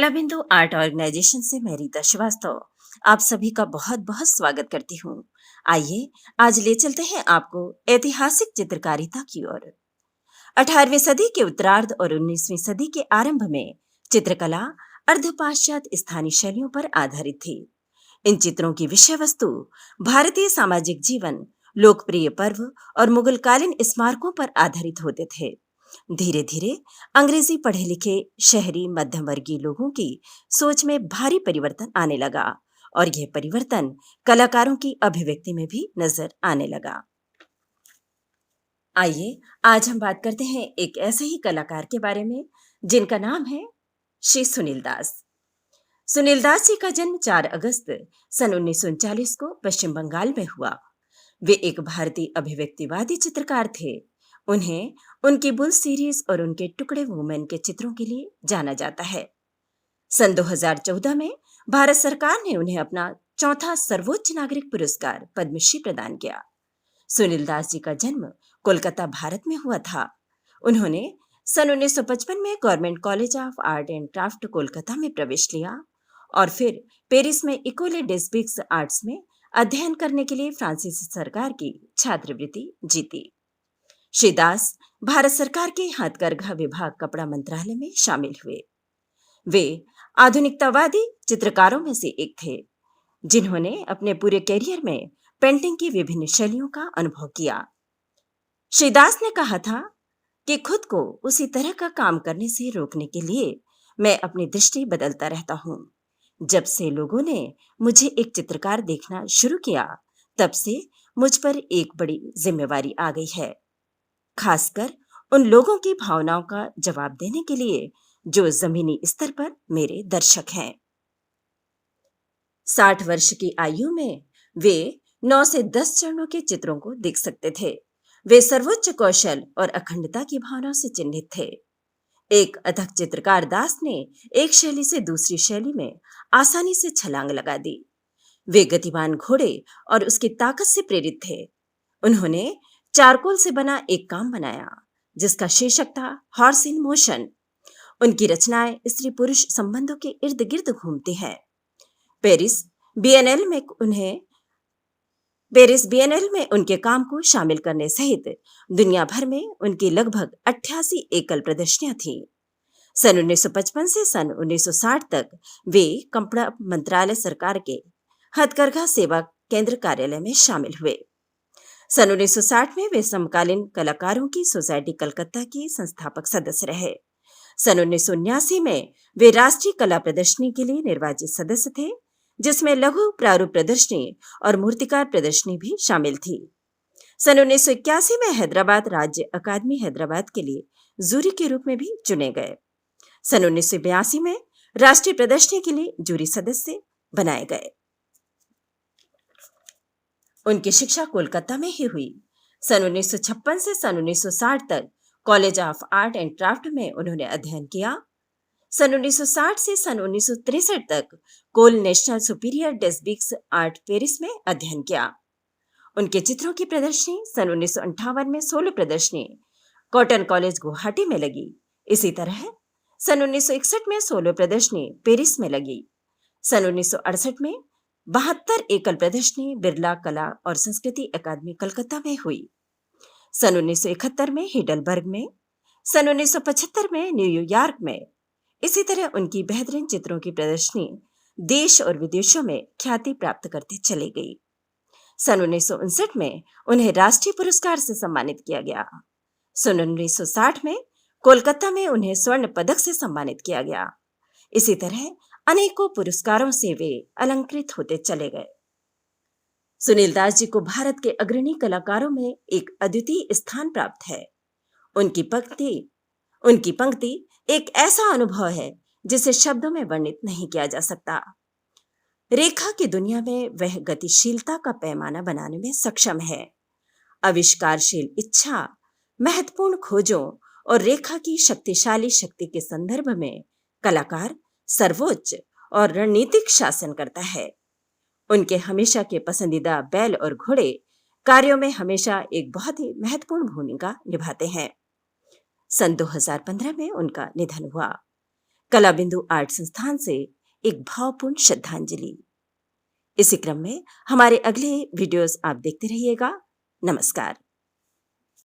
कला बिंदु art organisation से मैं रीता श्रीवास्तव आप सभी का बहुत बहुत स्वागत करती हूँ। आइए आज ले चलते हैं आपको ऐतिहासिक चित्रकारिता की ओर। 18वीं सदी के उत्तरार्ध और 19वीं सदी के आरंभ में चित्रकला अर्ध पाश्चात्य स्थानीय शैलियों पर आधारित थी। इन चित्रों की विषय वस्तु भारतीय सामाजिक जीवन, लोकप्रिय पर्व और मुगलकालीन स्मारकों पर आधारित होते थे। धीरे धीरे अंग्रेजी पढ़े लिखे शहरी मध्यम वर्गीय लोगों की सोच में भारी परिवर्तन आने लगा और यह परिवर्तन कलाकारों की अभिव्यक्ति में भी नजर आने लगा। आइए आज हम बात करते हैं एक ऐसे ही कलाकार के बारे में जिनका नाम है श्री सुनील दास। सुनील दास जी का जन्म 4 अगस्त सन 1939 को पश्चिम बंगाल में हुआ। वे एक भारतीय अभिव्यक्तिवादी चित्रकार थे। उन्हें उनकी बुल सीरीज और उनके टुकड़े वुमेन के चित्रों के लिए जाना जाता है। सन 2014 में भारत सरकार ने उन्हें अपना चौथा सर्वोच्च नागरिक पुरस्कार पद्मश्री प्रदान किया। सुनील दास जी का जन्म कोलकाता, भारत में हुआ था। उन्होंने सन 1955 में government college of art and craft Kolkata में प्रवेश लिया और फिर पेरिस में इकोले des Beaux आर्ट्स में अध्ययन करने के लिए फ्रांसीसी सरकार की छात्रवृत्ति जीती। श्री दास भारत सरकार के हथकरघा विभाग कपड़ा मंत्रालय में शामिल हुए। वे आधुनिकतावादी चित्रकारों में से एक थे जिन्होंने अपने पूरे करियर में पेंटिंग की विभिन्न शैलियों का अनुभव किया। श्री दास ने कहा था कि खुद को उसी तरह का काम करने से रोकने के लिए मैं अपनी दृष्टि बदलता रहता हूँ। जब से लोगों ने मुझे एक चित्रकार देखना शुरू किया, तब से मुझ पर एक बड़ी जिम्मेवारी आ गई है, खासकर उन लोगों की भावनाओं का जवाब देने के लिए जो जमीनी स्तर पर मेरे दर्शक हैं। 60 वर्ष की आयु में वे 9 से 10 चरणों के चित्रों को देख सकते थे। वे सर्वोच्च कौशल और अखंडता की भावना से चिन्हित थे। एक अथक चित्रकार दास ने एक शैली से दूसरी शैली में आसानी से छलांग लगा दी। वे गतिमान घोड़े और उसकी ताकत से प्रेरित थे। उन्होंने चारकोल से बना एक काम बनाया जिसका शीर्षक था हॉर्स इन मोशन। उनकी रचनाएं स्त्री पुरुष संबंधों के इर्द गिर्द घूमती हैं। पेरिस बिएनेल में उनके काम को शामिल करने सहित दुनिया भर में उनकी लगभग 88 एकल प्रदर्शनियां थीं। सन 1955 से सन 1960 तक वे कपड़ा मंत्रालय सरकार के हथकरघा सेवा केंद्र कार्यालय में शामिल हुए। सन 1960 में वे समकालीन कलाकारों की सोसाइटी कलकत्ता के संस्थापक सदस्य रहे। सन 1979 में वे राष्ट्रीय कला प्रदर्शनी के लिए निर्वाचित सदस्य थे, जिसमें लघु प्रारूप प्रदर्शनी और मूर्तिकार प्रदर्शनी भी शामिल थी। सन 1981 में हैदराबाद राज्य अकादमी हैदराबाद के लिए जूरी के रूप में भी चुने गए। सन 1982 में राष्ट्रीय प्रदर्शनी के लिए जूरी सदस्य बनाए गए। उनकी शिक्षा कोलकाता में ही हुई। सन 1956 से सन 1960 तक college of art and craft में उन्होंने अध्ययन किया। सन 1960 से सन 1963 तक कोल नेशनल सुपीरियर des Beaux आर्ट पेरिस में अध्ययन किया। उनके चित्रों की प्रदर्शनी सन 1958 में सोलो प्रदर्शनी कॉटन कॉलेज गुवाहाटी में लगी। इसी तरह सन 1961 में सोलो प्रदर्शनी पेरिस में लगी। सन 1968 में 72 एकल प्रदर्शनी बिरला कला और संस्कृति अकादमी कलकत्ता में हुई। सन 1971 में हिडलबर्ग में, सन 1975 में न्यूयॉर्क में। इसी तरह उनकी बेहतरीन चित्रों की प्रदर्शनी देश और विदेशों में ख्याति प्राप्त करते चली गई। सन 1959 में उन्हें राष्ट्रीय पुरस्कार से सम्मानित किया गया। सन 1960 में कोलकाता में उन्हें स्वर्ण पदक से सम्मानित किया गया। इसी तरह अनेकों पुरस्कारों से वे अलंकृत होते चले गए। सुनील दास जी को भारत के अग्रणी कलाकारों में एक अद्वितीय स्थान प्राप्त है। उनकी पंक्ति एक ऐसा अनुभव है जिसे शब्दों में वर्णित नहीं किया जा सकता। रेखा की दुनिया में वह गतिशीलता का पैमाना बनाने में सक्षम है। आविष्कारशील इच्छा, महत्वपूर्ण खोजों और रेखा की शक्तिशाली शक्ति के संदर्भ में कलाकार सर्वोच्च और रणनीतिक शासन करता है। उनके हमेशा के पसंदीदा बैल और घोड़े कार्यों में हमेशा एक बहुत ही महत्वपूर्ण भूमिका निभाते हैं। सन 2015 में उनका निधन हुआ। कला बिंदु आर्ट संस्थान से एक भावपूर्ण श्रद्धांजलि। इसी क्रम में हमारे अगले वीडियोस आप देखते रहिएगा। नमस्कार।